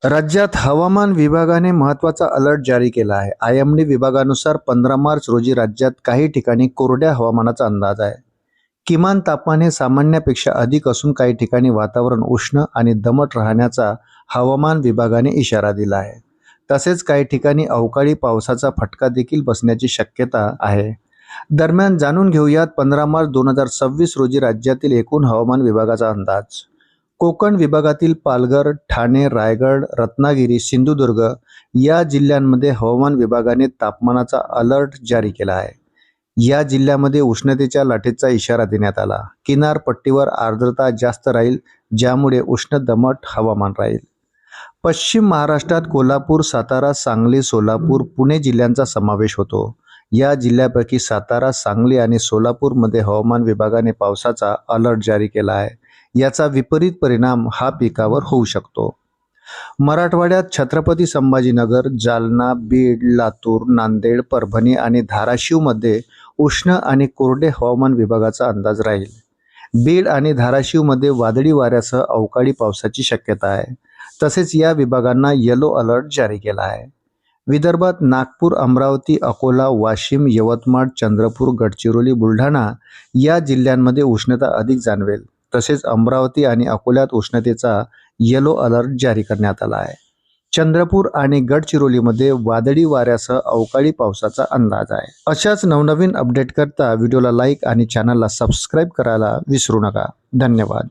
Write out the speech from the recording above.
राज्यात हवामान विभागाने महत्त्वाचा अलर्ट जारी केला आहे। IMD विभागानुसार 15 मार्च रोजी राज्यात काही ठिकाणी कोरड्या हवामानाचा अंदाज आहे। किमान तापमान हे सामान्यापेक्षा अधिक असून काही ठिकाणी वातावरण उष्ण आणि दमट राहण्याचा हवामान विभागाने इशारा दिला आहे। तसेच काही ठिकाणी अवकाळी पावसाचा फटका देखील बसण्याची शक्यता आहे। दरम्यान जाणून घेऊयात 15 मार्च 2026 रोजी राज्यातील एकूण हवामान विभागाचा अंदाज। कोकण विभागातील पालघर, ठाणे, रायगड, रत्नागिरी, सिंधुदुर्ग या जिल्ह्यांमध्ये हवामान विभागाने तापमानाचा अलर्ट जारी केला आहे। या जिल्ह्यामध्ये उष्णतेच्या लाटेचा इशारा देण्यात आला। किनारपट्टीवर आर्द्रता जास्त राहील, ज्यामुळे उष्ण दमट हवामान राहील। पश्चिम महाराष्ट्रात कोल्हापूर, सातारा, सांगली, सोलापूर, पुणे जिल्ह्यांचा समावेश होतो। या जिल्ह्यापैकी सातारा, सांगली आणि सोलापूरमध्ये हवामान विभागाने पावसाचा अलर्ट जारी केला आहे। याचा विपरीत परिणाम हा पिकावर होऊ शकतो। मराठवाड्यात छत्रपती संभाजीनगर, जालना, बीड, लातूर, नांदेड, परभणी आणि धाराशिवमध्ये उष्ण आणि कोरडे हवामान विभागाचा अंदाज राहील। बीड आणि धाराशिवमध्ये वादळी वाऱ्यासह अवकाळी पावसाची शक्यता आहे। तसेच या विभागांना येलो अलर्ट जारी केला आहे। विदर्भात नागपूर, अमरावती, अकोला, वाशिम, यवतमाळ, चंद्रपूर, गडचिरोली, बुलढाणा या जिल्ह्यांमध्ये उष्णता अधिक जाणवेल। तसेच अमरावती आणि अकोल्यात उष्णतेचा येलो अलर्ट जारी करण्यात आला आहे। चंद्रपूर आणि गडचिरोलीमध्ये वादळी वाऱ्यासह अवकाळी पावसाचा अंदाज आहे। अशाच नवनवीन अपडेट करता व्हिडिओला लाईक आणि चॅनलला सबस्क्राईब करायला विसरू नका। धन्यवाद।